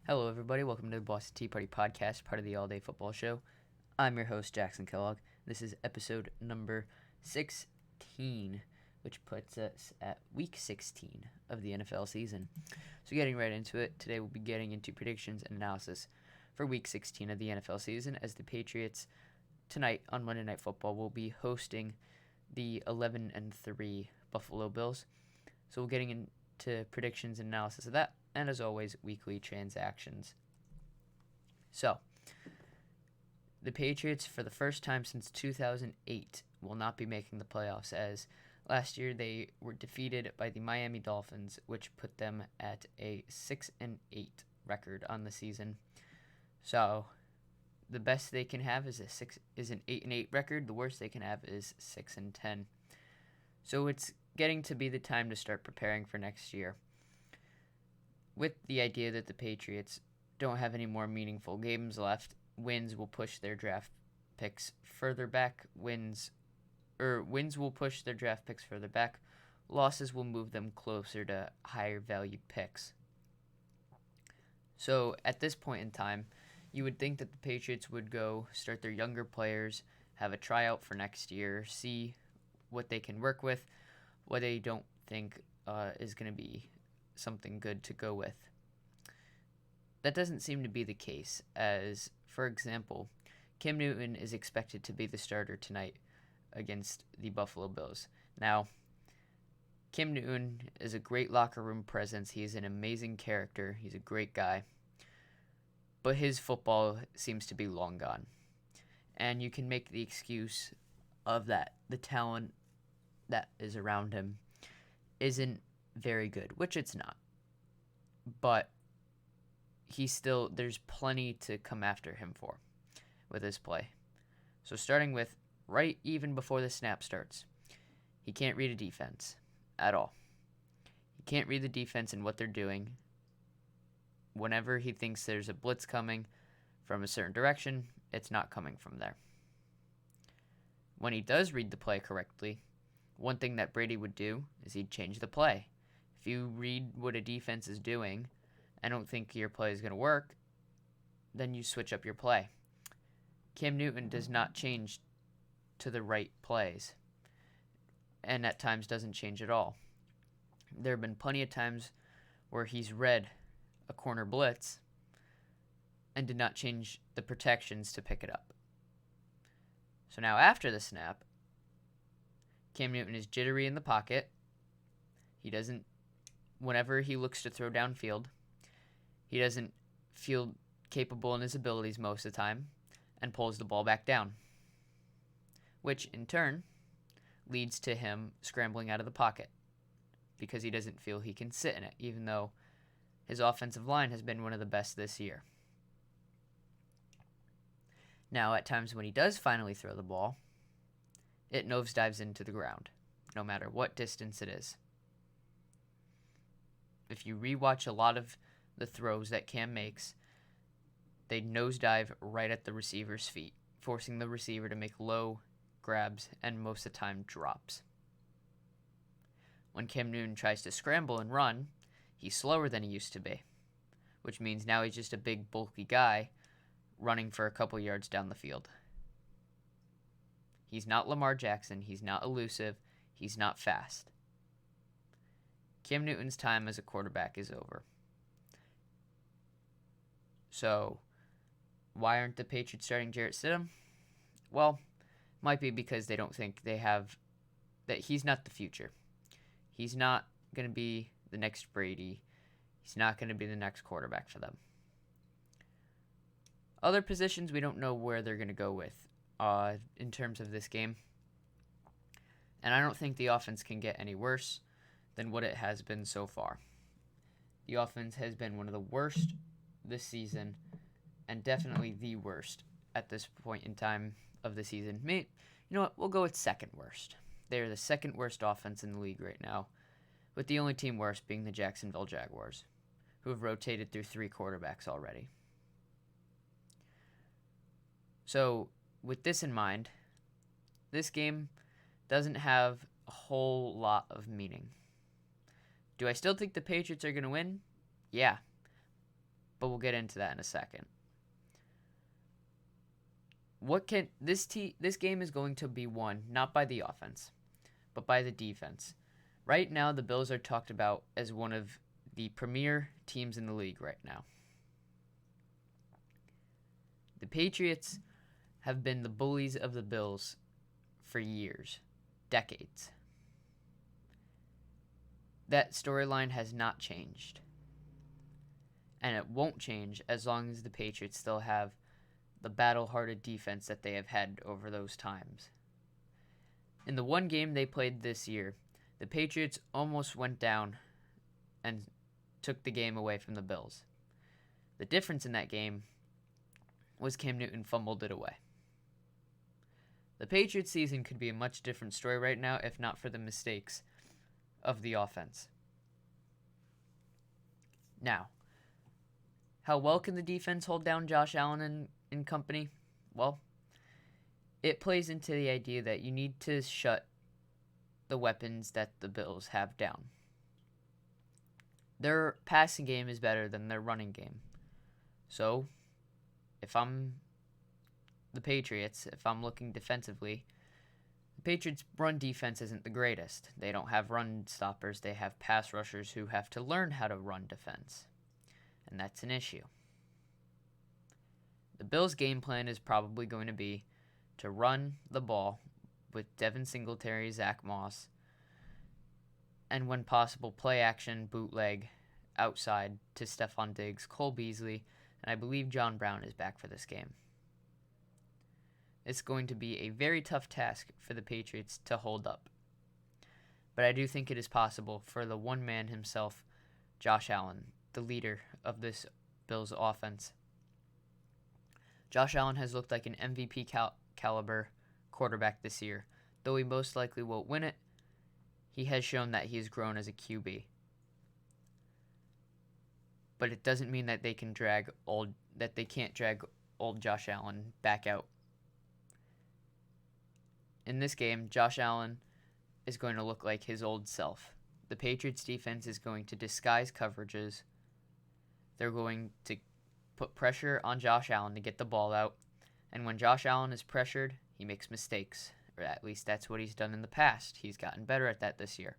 Hello, everybody. Welcome to the Boston Tea Party Podcast, part of the All Day Football Show. I'm your host, Jackson Kellogg. This is episode number 16, which puts us at week 16 of the NFL season. So, getting right into it, today we'll be getting into predictions and analysis for week 16 of the NFL season, as the Patriots tonight on Monday Night Football will be hosting the 11-3 Buffalo Bills. So, we're getting into predictions and analysis of that, and as always, weekly transactions. So, the Patriots, for the first time since 2008, will not be making the playoffs, as last year they were defeated by the Miami Dolphins, which put them at a 6-8 record on the season. So, the best they can have is an 8-8 record. The worst they can have is 6-10. So it's getting to be the time to start preparing for next year, with the idea that the Patriots don't have any more meaningful games left. Wins will push their draft picks further back. Wins will push their draft picks further back. Losses will move them closer to higher value picks. So at this point in time, you would think that the Patriots would go start their younger players, have a tryout for next year, see what they can work with, what they don't think is going to be something good to go with. That doesn't seem to be the case, as, for example, Cam Newton is expected to be the starter tonight against the Buffalo Bills. Now, Cam Newton is a great locker room presence. He's an amazing character. He's a great guy. But his football seems to be long gone. And you can make the excuse of that the talent that is around him isn't very good, which it's not. But there's plenty to come after him for with his play. So starting with right even before the snap starts, he can't read a defense at all. He can't read the defense and what they're doing. Whenever he thinks there's a blitz coming from a certain direction, it's not coming from there. When he does read the play correctly, one thing that Brady would do is he'd change the play. If you read what a defense is doing and don't think your play is going to work, then you switch up your play. Cam Newton does not change to the right plays, and at times doesn't change at all. There have been plenty of times where he's read a corner blitz and did not change the protections to pick it up. So now after the snap, Cam Newton is jittery in the pocket. Whenever he looks to throw downfield, he doesn't feel capable in his abilities most of the time and pulls the ball back down, which in turn leads to him scrambling out of the pocket because he doesn't feel he can sit in it, even though his offensive line has been one of the best this year. Now, at times when he does finally throw the ball, it nosedives into the ground, no matter what distance it is. If you rewatch a lot of the throws that Cam makes, they nosedive right at the receiver's feet, forcing the receiver to make low grabs and most of the time drops. When Cam Newton tries to scramble and run, he's slower than he used to be, which means now he's just a big, bulky guy running for a couple yards down the field. He's not Lamar Jackson. He's not elusive. He's not fast. Cam Newton's time as a quarterback is over. So, why aren't the Patriots starting Jarrett Stidham? Well, might be because they don't think that he's not the future. He's not going to be the next Brady. He's not going to be the next quarterback for them. Other positions, we don't know where they're going to go with in terms of this game. And I don't think the offense can get any worse than what it has been so far. The offense has been one of the worst this season, and definitely the worst at this point in time of the season. You know what? We'll go with second worst. They're the second worst offense in the league right now, with the only team worse being the Jacksonville Jaguars, who have rotated through 3 quarterbacks already. So, with this in mind, this game doesn't have a whole lot of meaning. Do I still think the Patriots are going to win? Yeah. but we'll get into that in a second. This game is going to be won not by the offense, but by the defense. Right now, the Bills are talked about as one of the premier teams in the league right now. The Patriots have been the bullies of the Bills for years, decades. That storyline has not changed. And it won't change as long as the Patriots still have the battle-hardened defense that they have had over those times. In the one game they played this year, the Patriots almost went down and took the game away from the Bills. The difference in that game was Cam Newton fumbled it away. The Patriots season could be a much different story right now if not for the mistakes of the offense. Now, how well can the defense hold down Josh Allen and company? Well, it plays into the idea that you need to shut the weapons that the Bills have down. Their passing game is better than their running game. So, if I'm the Patriots, if I'm looking defensively, the Patriots' run defense isn't the greatest. They don't have run stoppers. They have pass rushers who have to learn how to run defense. And that's an issue. The Bills' game plan is probably going to be to run the ball with Devin Singletary, Zach Moss, and when possible, play action, bootleg, outside to Stephon Diggs, Cole Beasley, and I believe John Brown is back for this game. It's going to be a very tough task for the Patriots to hold up. But I do think it is possible for the one man himself, Josh Allen, the leader of this Bills offense. Josh Allen has looked like an MVP caliber quarterback this year. Though he most likely won't win it, he has shown that he has grown as a QB. But it doesn't mean that they can't drag old Josh Allen back out. In this game, Josh Allen is going to look like his old self. The Patriots defense is going to disguise coverages. They're going to put pressure on Josh Allen to get the ball out. And when Josh Allen is pressured, he makes mistakes. Or at least that's what he's done in the past. He's gotten better at that this year.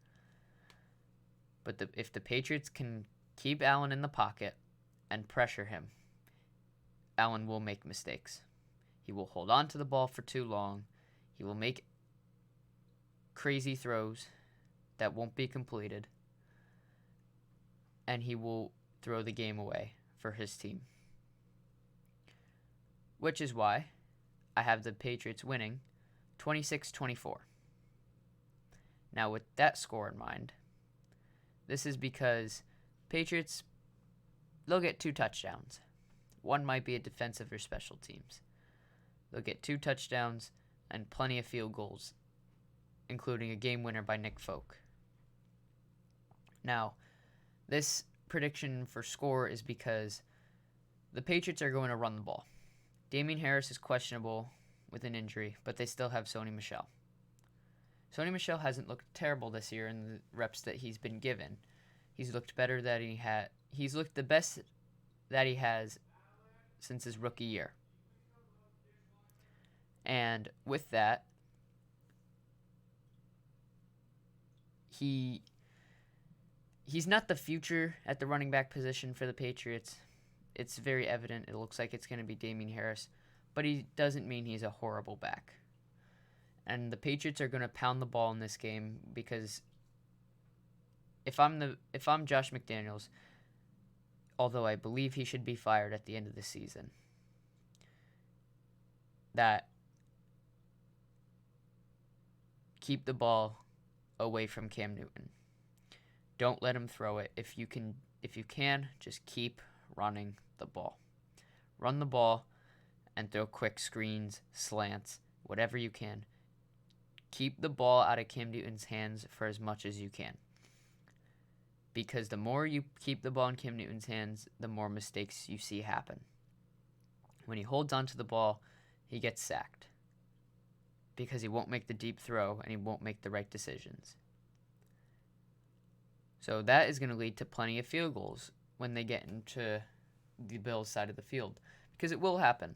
But if the Patriots can keep Allen in the pocket and pressure him, Allen will make mistakes. He will hold on to the ball for too long. He will make crazy throws that won't be completed. And he will throw the game away for his team. Which is why I have the Patriots winning 26-24. Now, with that score in mind, this is because Patriots, they'll get 2 touchdowns. One might be a defensive or special teams. They'll get 2 touchdowns and plenty of field goals, including a game winner by Nick Folk. Now, this prediction for score is because the Patriots are going to run the ball. Damien Harris is questionable with an injury, but they still have Sony Michel. Sony Michel hasn't looked terrible this year in the reps that he's been given. He's looked better than he had. He's looked the best that he has since his rookie year. And with that, he's not the future at the running back position for the Patriots. It's very evident. It looks like it's going to be Damien Harris, but he doesn't mean he's a horrible back. And the Patriots are going to pound the ball in this game because if I'm Josh McDaniels, although I believe he should be fired at the end of the season, that keep the ball away from Cam Newton. Don't let him throw it. If you can, just keep running the ball. Run the ball and throw quick screens, slants, whatever you can. Keep the ball out of Cam Newton's hands for as much as you can. Because the more you keep the ball in Cam Newton's hands, the more mistakes you see happen. When he holds onto the ball, he gets sacked. Because he won't make the deep throw and he won't make the right decisions. So that is going to lead to plenty of field goals when they get into the Bills' side of the field, because it will happen.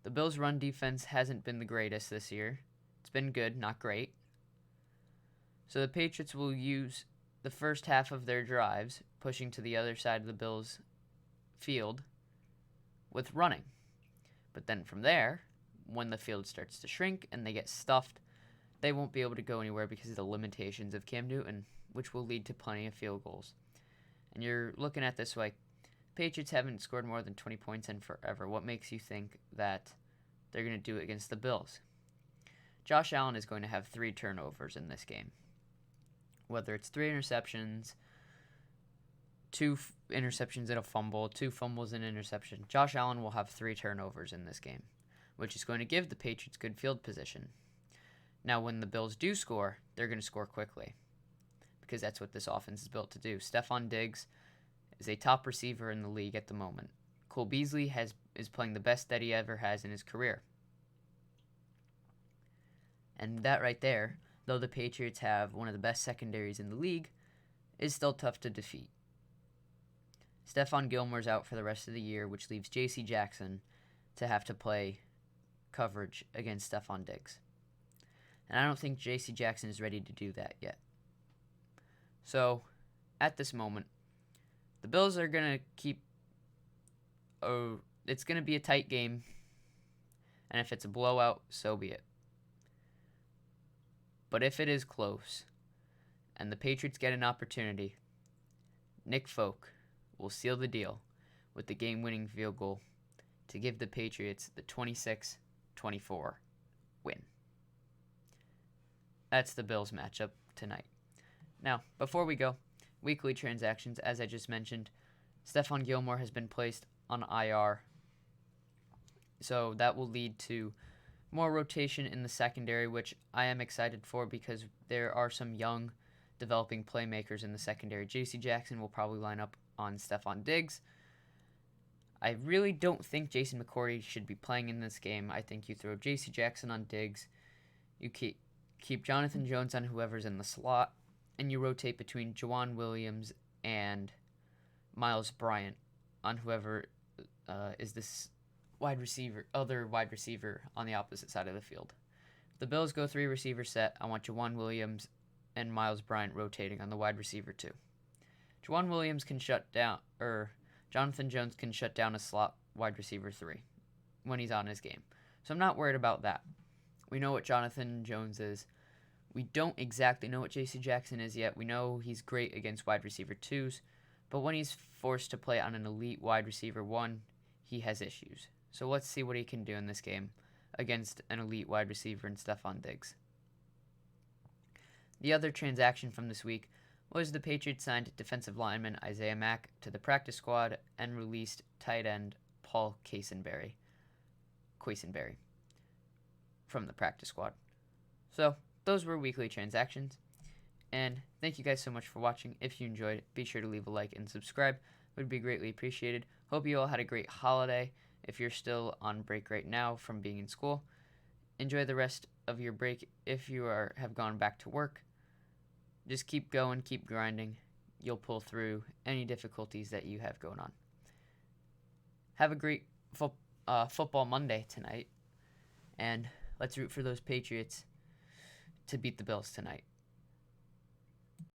The Bills' run defense hasn't been the greatest this year. It's been good, not great. So the Patriots will use the first half of their drives pushing to the other side of the Bills' field with running. But then from there, when the field starts to shrink and they get stuffed, they won't be able to go anywhere because of the limitations of Cam Newton, which will lead to plenty of field goals. And you're looking at this like, Patriots haven't scored more than 20 points in forever. What makes you think that they're going to do it against the Bills? Josh Allen is going to have 3 turnovers in this game. Whether it's 3 interceptions, 2 interceptions and a fumble, 2 fumbles and an interception, Josh Allen will have 3 turnovers in this game, which is going to give the Patriots good field position. Now, when the Bills do score, they're going to score quickly, because that's what this offense is built to do. Stephon Diggs is a top receiver in the league at the moment. Cole Beasley is playing the best that he ever has in his career. And that right there, though the Patriots have one of the best secondaries in the league, is still tough to defeat. Stephon Gilmore's out for the rest of the year, which leaves J.C. Jackson to have to play coverage against Stephon Diggs. And I don't think J.C. Jackson is ready to do that yet. So, at this moment, the Bills are going to keep... it's going to be a tight game. And if it's a blowout, so be it. But if it is close, and the Patriots get an opportunity, Nick Folk will seal the deal with the game-winning field goal to give the Patriots the 26-24 win. That's the Bills matchup tonight. Now, before we go, weekly transactions, as I just mentioned, Stephon Gilmore has been placed on IR, so that will lead to more rotation in the secondary, which I am excited for because there are some young developing playmakers in the secondary. J.C. Jackson will probably line up on Stephon Diggs. I really don't think Jason McCourty should be playing in this game. I think you throw J.C. Jackson on Diggs, you keep Jonathan Jones on whoever's in the slot, and you rotate between Jawan Williams and Miles Bryant on whoever is this other wide receiver on the opposite side of the field. If the Bills go 3 receiver set, I want Jawan Williams and Miles Bryant rotating on the wide receiver 2. Jawan Williams can Jonathan Jones can shut down a slot wide receiver 3 when he's on his game. So I'm not worried about that. We know what Jonathan Jones is. We don't exactly know what J.C. Jackson is yet. We know he's great against wide receiver 2s, but when he's forced to play on an elite wide receiver 1, he has issues. So let's see what he can do in this game against an elite wide receiver in Stephon Diggs. The other transaction from this week was the Patriots signed defensive lineman Isaiah Mack to the practice squad and released tight end Paul Quesenberry from the practice squad. So, those were weekly transactions. And thank you guys so much for watching. If you enjoyed, be sure to leave a like and subscribe. It would be greatly appreciated. Hope you all had a great holiday. If you're still on break right now from being in school, enjoy the rest of your break. If you have gone back to work, just keep going, keep grinding. You'll pull through any difficulties that you have going on. Have a great football Monday tonight, and let's root for those Patriots to beat the Bills tonight.